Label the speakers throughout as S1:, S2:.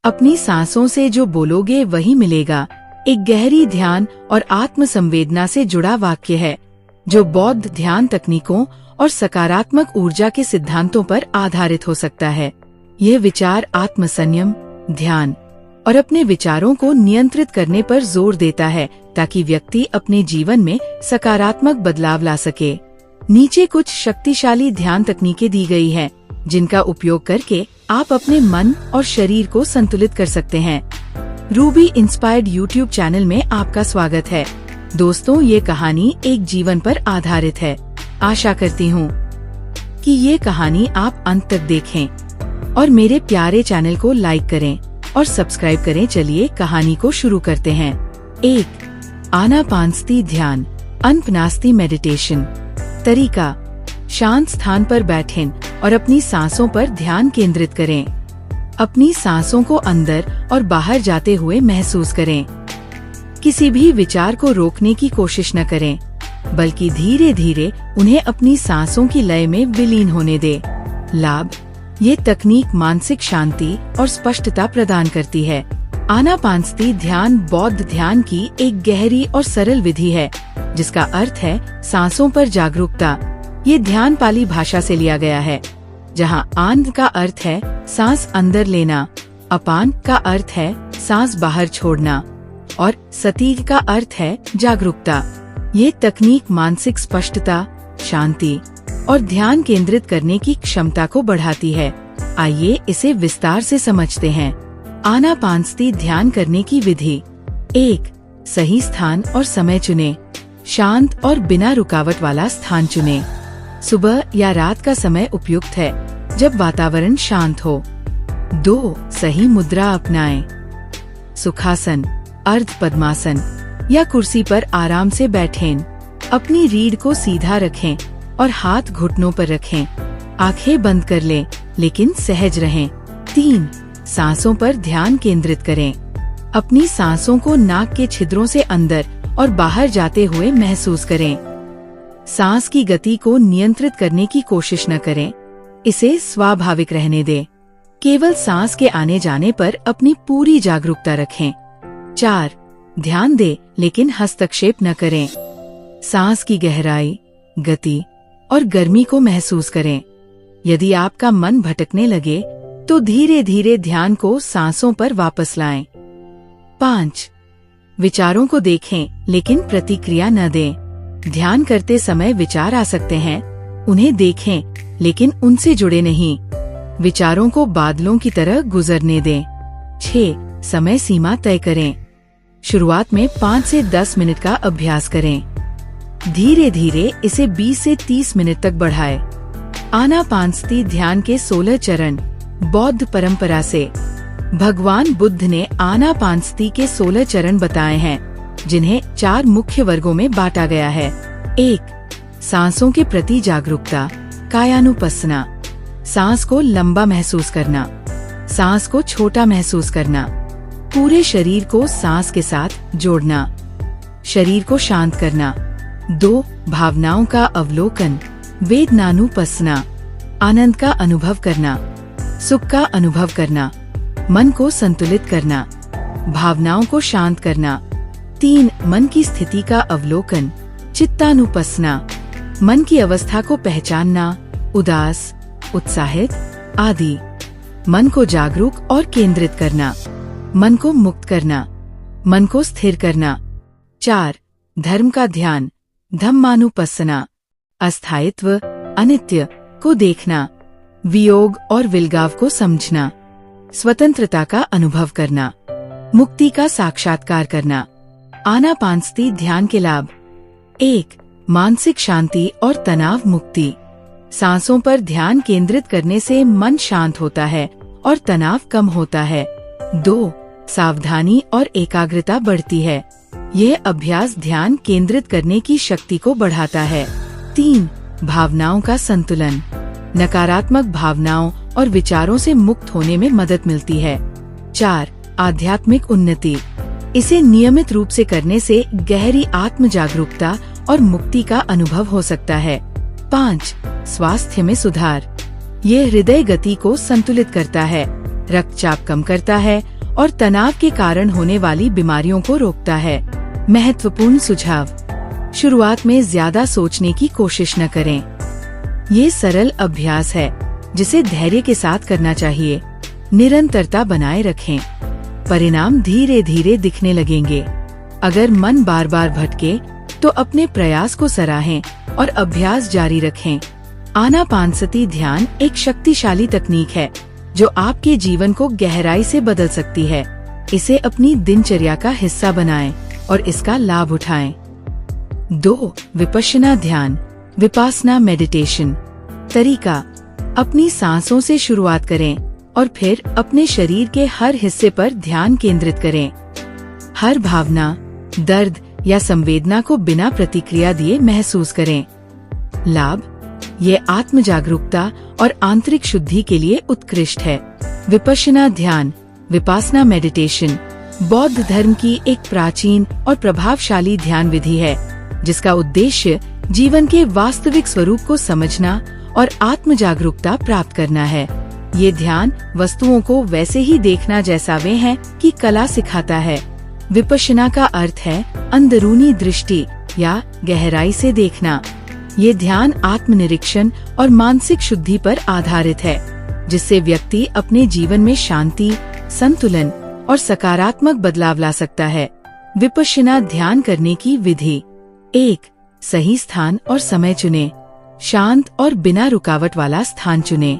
S1: अपनी सांसों से जो बोलोगे वही मिलेगा एक गहरी ध्यान और आत्म संवेदना से जुड़ा वाक्य है जो बौद्ध ध्यान तकनीकों और सकारात्मक ऊर्जा के सिद्धांतों पर आधारित हो सकता है। यह विचार आत्म संयम, ध्यान और अपने विचारों को नियंत्रित करने पर जोर देता है ताकि व्यक्ति अपने जीवन में सकारात्मक बदलाव ला सके। नीचे कुछ शक्तिशाली ध्यान तकनीकें दी गई हैं, जिनका उपयोग करके आप अपने मन और शरीर को संतुलित कर सकते हैं। रूबी इंस्पायर्ड यूट्यूब चैनल में आपका स्वागत है। दोस्तों, ये कहानी एक जीवन पर आधारित है। आशा करती हूँ कि ये कहानी आप अंत तक देखें और मेरे प्यारे चैनल को लाइक करें और सब्सक्राइब करें। चलिए कहानी को शुरू करते हैं। 1. आनापानसती ध्यान, अनपनासती मेडिटेशन। तरीका: शांत स्थान पर बैठें और अपनी सांसों पर ध्यान केंद्रित करें। अपनी सांसों को अंदर और बाहर जाते हुए महसूस करें। किसी भी विचार को रोकने की कोशिश न करें, बल्कि धीरे धीरे उन्हें अपनी सांसों की लय में विलीन होने दें। लाभ: ये तकनीक मानसिक शांति और स्पष्टता प्रदान करती है। आनापानसती ध्यान बौद्ध ध्यान की एक गहरी और सरल विधि है, जिसका अर्थ है सांसों पर जागरूकता। ये ध्यान पाली भाषा से लिया गया है, जहाँ आन का अर्थ है सांस अंदर लेना, अपान का अर्थ है सांस बाहर छोड़ना और सती का अर्थ है जागरूकता। ये तकनीक मानसिक स्पष्टता, शांति और ध्यान केंद्रित करने की क्षमता को बढ़ाती है। आइए इसे विस्तार से समझते हैं। आनापानसती ध्यान करने की विधि। 1. सही स्थान और समय चुनें। शांत और बिना रुकावट वाला स्थान चुनें। सुबह या रात का समय उपयुक्त है, जब वातावरण शांत हो। 2. सही मुद्रा अपनाएं। सुखासन, अर्ध पद्मासन या कुर्सी पर आराम से बैठें। अपनी रीढ़ को सीधा रखें और हाथ घुटनों पर रखें। आंखें बंद कर लें, लेकिन सहज रहें। 3. सांसों पर ध्यान केंद्रित करें। अपनी सांसों को नाक के छिद्रों से अंदर और बाहर जाते हुए महसूस करें। सांस की गति को नियंत्रित करने की कोशिश न करें, इसे स्वाभाविक रहने दें। केवल सांस के आने जाने पर अपनी पूरी जागरूकता रखें। 4. ध्यान दें, लेकिन हस्तक्षेप न करें। सांस की गहराई, गति और गर्मी को महसूस करें। यदि आपका मन भटकने लगे, तो धीरे धीरे ध्यान को सांसों पर वापस लाएं। 5. विचारों को देखें, लेकिन प्रतिक्रिया न दें। ध्यान करते समय विचार आ सकते हैं, उन्हें देखें, लेकिन उनसे जुड़े नहीं। विचारों को बादलों की तरह गुजरने दें। 6. समय सीमा तय करें। शुरुआत में 5 से 10 मिनट का अभ्यास करें। धीरे धीरे इसे 20 से 30 मिनट तक बढ़ाएं। आनापानसती ध्यान के 16 चरण। बौद्ध परंपरा से भगवान बुद्ध ने आनापानसती के 16 चरण बताए हैं, जिन्हें 4 मुख्य वर्गों में बांटा गया है। 1. सांसों के प्रति जागरूकता, कायानुपस्सना। सांस को लंबा महसूस करना, सांस को छोटा महसूस करना, पूरे शरीर को सांस के साथ जोड़ना, शरीर को शांत करना। 2. भावनाओं का अवलोकन, वेदनानुपस्सना। आनंद का अनुभव करना, सुख का अनुभव करना, मन को संतुलित करना, भावनाओं को शांत करना। 3. मन की स्थिति का अवलोकन, चित्तानुपस्सना। मन की अवस्था को पहचानना, उदास, उत्साहित आदि। मन को जागरूक और केंद्रित करना, मन को मुक्त करना, मन को स्थिर करना। 4. धर्म का ध्यान, धम्मानुपस्सना। अस्थायित्व, अनित्य को देखना, वियोग और विलगाव को समझना, स्वतंत्रता का अनुभव करना, मुक्ति का साक्षात्कार करना। आनापानसती ध्यान के लाभ। 1. मानसिक शांति और तनाव मुक्ति। सांसों पर ध्यान केंद्रित करने से मन शांत होता है और तनाव कम होता है। 2. सावधानी और एकाग्रता बढ़ती है। यह अभ्यास ध्यान केंद्रित करने की शक्ति को बढ़ाता है। 3. भावनाओं का संतुलन। नकारात्मक भावनाओं और विचारों से मुक्त होने में मदद मिलती है। 4. आध्यात्मिक उन्नति। इसे नियमित रूप से करने से गहरी आत्म जागरूकता और मुक्ति का अनुभव हो सकता है। 5. स्वास्थ्य में सुधार। ये हृदय गति को संतुलित करता है, रक्तचाप कम करता है और तनाव के कारण होने वाली बीमारियों को रोकता है। महत्वपूर्ण सुझाव: शुरुआत में ज्यादा सोचने की कोशिश न करें। ये सरल अभ्यास है जिसे धैर्य के साथ करना चाहिए। निरंतरता बनाए रखें, परिणाम धीरे धीरे दिखने लगेंगे। अगर मन बार बार भटके तो अपने प्रयास को सराहें और अभ्यास जारी रखें। आनापानसती ध्यान एक शक्तिशाली तकनीक है जो आपके जीवन को गहराई से बदल सकती है। इसे अपनी दिनचर्या का हिस्सा बनाएं और इसका लाभ उठाएं। 2. विपश्यना ध्यान, विपासना मेडिटेशन। तरीका: अपनी सांसों से शुरुआत करें और फिर अपने शरीर के हर हिस्से पर ध्यान केंद्रित करें। हर भावना, दर्द या संवेदना को बिना प्रतिक्रिया दिए महसूस करें। लाभ: ये आत्म जागरूकता और आंतरिक शुद्धि के लिए उत्कृष्ट है। विपश्यना ध्यान, विपासना मेडिटेशन बौद्ध धर्म की एक प्राचीन और प्रभावशाली ध्यान विधि है जिसका उद्देश्य जीवन के वास्तविक स्वरूप को समझना और आत्म जागरूकता प्राप्त करना है। ये ध्यान वस्तुओं को वैसे ही देखना जैसा वे हैं कि कला सिखाता है। विपश्यना का अर्थ है अंदरूनी दृष्टि या गहराई से देखना। ये ध्यान आत्मनिरीक्षण और मानसिक शुद्धि पर आधारित है जिससे व्यक्ति अपने जीवन में शांति, संतुलन और सकारात्मक बदलाव ला सकता है। विपश्यना ध्यान करने की विधि: 1. सही स्थान और समय चुनें। शांत और बिना रुकावट वाला स्थान चुनें।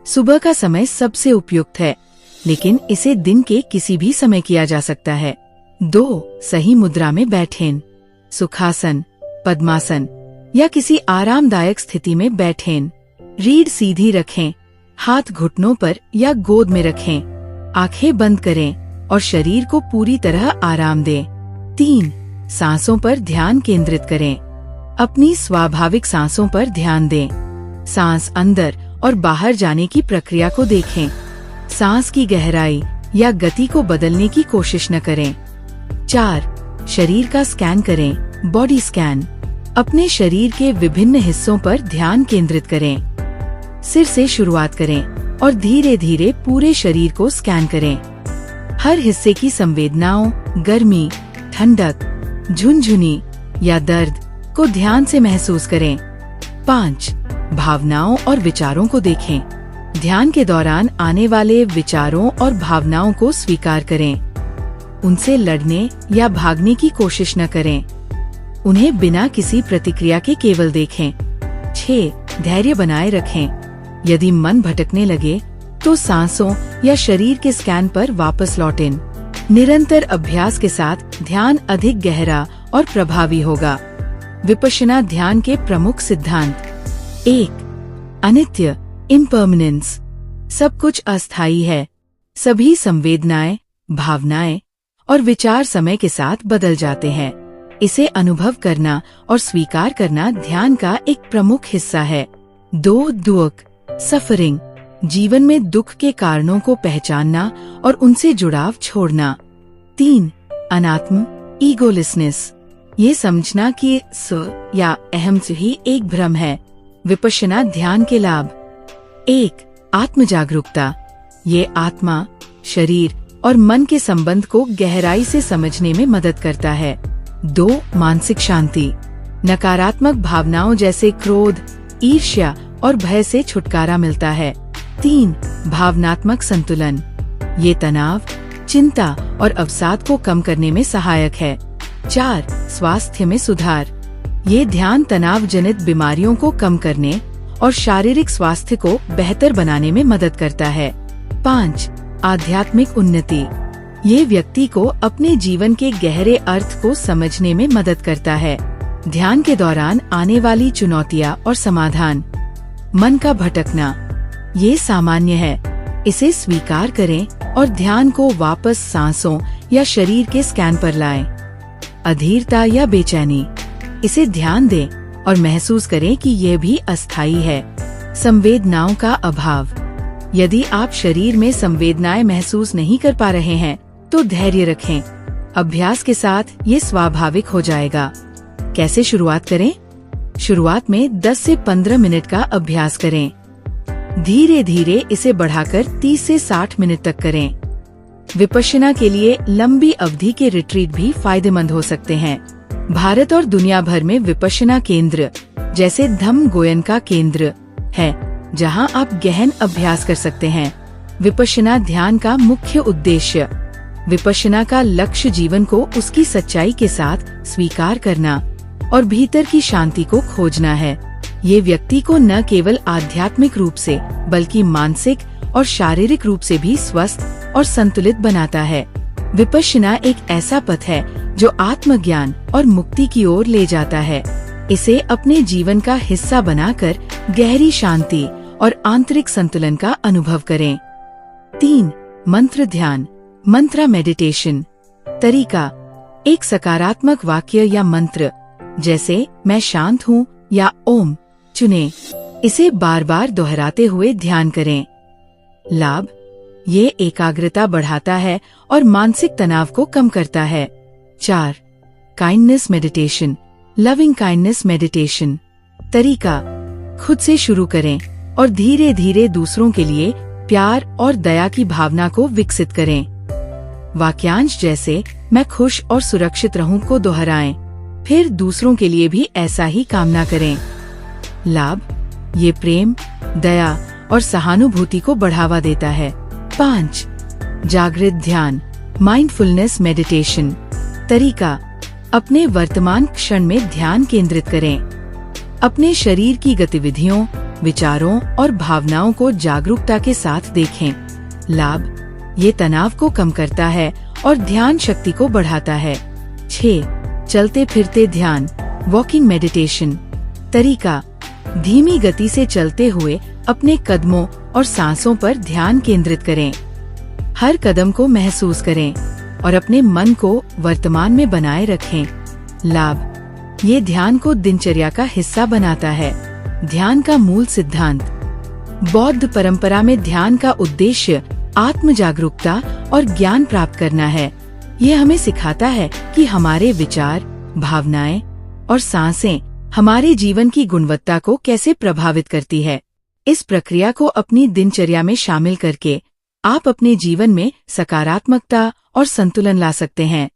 S1: सुबह का समय सबसे उपयुक्त है, लेकिन इसे दिन के किसी भी समय किया जा सकता है। 2. सही मुद्रा में बैठें। सुखासन, पद्मासन या किसी आरामदायक स्थिति में बैठें। रीढ़ सीधी रखें, हाथ घुटनों पर या गोद में रखें। आंखें बंद करें और शरीर को पूरी तरह आराम दें। 3. सांसों पर ध्यान केंद्रित करें। अपनी स्वाभाविक सांसों पर ध्यान दें। सांस अंदर और बाहर जाने की प्रक्रिया को देखें। सांस की गहराई या गति को बदलने की कोशिश न करें। 4. शरीर का स्कैन करें, बॉडी स्कैन। अपने शरीर के विभिन्न हिस्सों पर ध्यान केंद्रित करें। सिर से शुरुआत करें और धीरे धीरे पूरे शरीर को स्कैन करें। हर हिस्से की संवेदनाओं, गर्मी, ठंडक, झुनझुनी या दर्द को ध्यान से महसूस करें। 5. भावनाओं और विचारों को देखें। ध्यान के दौरान आने वाले विचारों और भावनाओं को स्वीकार करें। उनसे लड़ने या भागने की कोशिश न करें। उन्हें बिना किसी प्रतिक्रिया के केवल देखें। 6. धैर्य बनाए रखें। यदि मन भटकने लगे तो सांसों या शरीर के स्कैन पर वापस लौटें। निरंतर अभ्यास के साथ ध्यान अधिक गहरा और प्रभावी होगा। विपश्यना ध्यान के प्रमुख सिद्धांत: 1. अनित्य, इम्पर्मनेंस। सब कुछ अस्थायी है। सभी संवेदनाएं, भावनाएं और विचार समय के साथ बदल जाते हैं। इसे अनुभव करना और स्वीकार करना ध्यान का एक प्रमुख हिस्सा है। 2. दुख, सफरिंग। जीवन में दुख के कारणों को पहचानना और उनसे जुड़ाव छोड़ना। 3. अनात्म, ईगोलेसनेस। ये समझना कि स्व या अहम ही एक भ्रम है। विपश्यना ध्यान के लाभ: 1. आत्म जागरूकता। ये आत्मा, शरीर और मन के संबंध को गहराई से समझने में मदद करता है। 2. मानसिक शांति। नकारात्मक भावनाओं जैसे क्रोध, ईर्ष्या और भय से छुटकारा मिलता है। 3. भावनात्मक संतुलन। ये तनाव, चिंता और अवसाद को कम करने में सहायक है। 4. स्वास्थ्य में सुधार। ये ध्यान तनाव जनित बीमारियों को कम करने और शारीरिक स्वास्थ्य को बेहतर बनाने में मदद करता है। 5. आध्यात्मिक उन्नति। ये व्यक्ति को अपने जीवन के गहरे अर्थ को समझने में मदद करता है। ध्यान के दौरान आने वाली चुनौतियाँ और समाधान। मन का भटकना, ये सामान्य है। इसे स्वीकार करें और ध्यान को वापस सांसों या शरीर के स्कैन पर लाएं। अधीरता या बेचैनी, इसे ध्यान दें और महसूस करें कि यह भी अस्थायी है। संवेदनाओं का अभाव, यदि आप शरीर में संवेदनाएं महसूस नहीं कर पा रहे हैं तो धैर्य रखें। अभ्यास के साथ ये स्वाभाविक हो जाएगा। कैसे शुरुआत करें? शुरुआत में 10 से 15 मिनट का अभ्यास करें। धीरे धीरे इसे बढ़ाकर 30 से 60 मिनट तक करें। विपश्यना के लिए लंबी अवधि के रिट्रीट भी फायदेमंद हो सकते हैं। भारत और दुनिया भर में विपश्यना केंद्र जैसे धम्म गोयनका केंद्र है, जहां आप गहन अभ्यास कर सकते हैं। विपश्यना ध्यान का मुख्य उद्देश्य विपश्यना का लक्ष्य जीवन को उसकी सच्चाई के साथ स्वीकार करना और भीतर की शांति को खोजना है। ये व्यक्ति को न केवल आध्यात्मिक रूप से बल्कि मानसिक और शारीरिक रूप से भी स्वस्थ और संतुलित बनाता है। विपश्यना एक ऐसा पथ है जो आत्मज्ञान और मुक्ति की ओर ले जाता है। इसे अपने जीवन का हिस्सा बनाकर गहरी शांति और आंतरिक संतुलन का अनुभव करें। 3. मंत्र ध्यान मंत्रा मेडिटेशन। तरीका: एक सकारात्मक वाक्य या मंत्र जैसे मैं शांत हूँ या ओम चुनें। इसे बार बार दोहराते हुए ध्यान करें। लाभ: ये एकाग्रता बढ़ाता है और मानसिक तनाव को कम करता है। 4. Kindness meditation loving kindness meditation. तरीका: खुद से शुरू करें और धीरे धीरे दूसरों के लिए प्यार और दया की भावना को विकसित करें। वाक्यांश जैसे मैं खुश और सुरक्षित रहूं को दोहराएं, फिर दूसरों के लिए भी ऐसा ही कामना करें। लाभ: ये प्रेम, दया और सहानुभूति को बढ़ावा देता है। 5. जागृत ध्यान माइंडफुलनेस मेडिटेशन। तरीका: अपने वर्तमान क्षण में ध्यान केंद्रित करें। अपने शरीर की गतिविधियों, विचारों और भावनाओं को जागरूकता के साथ देखें। लाभ: ये तनाव को कम करता है और ध्यान शक्ति को बढ़ाता है। 6. चलते फिरते ध्यान वॉकिंग मेडिटेशन। तरीका: धीमी गति से चलते हुए अपने कदमों और सांसों पर ध्यान केंद्रित करें। हर कदम को महसूस करें और अपने मन को वर्तमान में बनाए रखें। लाभ: ये ध्यान को दिनचर्या का हिस्सा बनाता है। ध्यान का मूल सिद्धांत: बौद्ध परंपरा में ध्यान का उद्देश्य आत्म जागरूकता और ज्ञान प्राप्त करना है। यह हमें सिखाता है कि हमारे विचार, भावनाएं और सांसें हमारे जीवन की गुणवत्ता को कैसे प्रभावित करती है। इस प्रक्रिया को अपनी दिनचर्या में शामिल करके आप अपने जीवन में सकारात्मकता और संतुलन ला सकते हैं।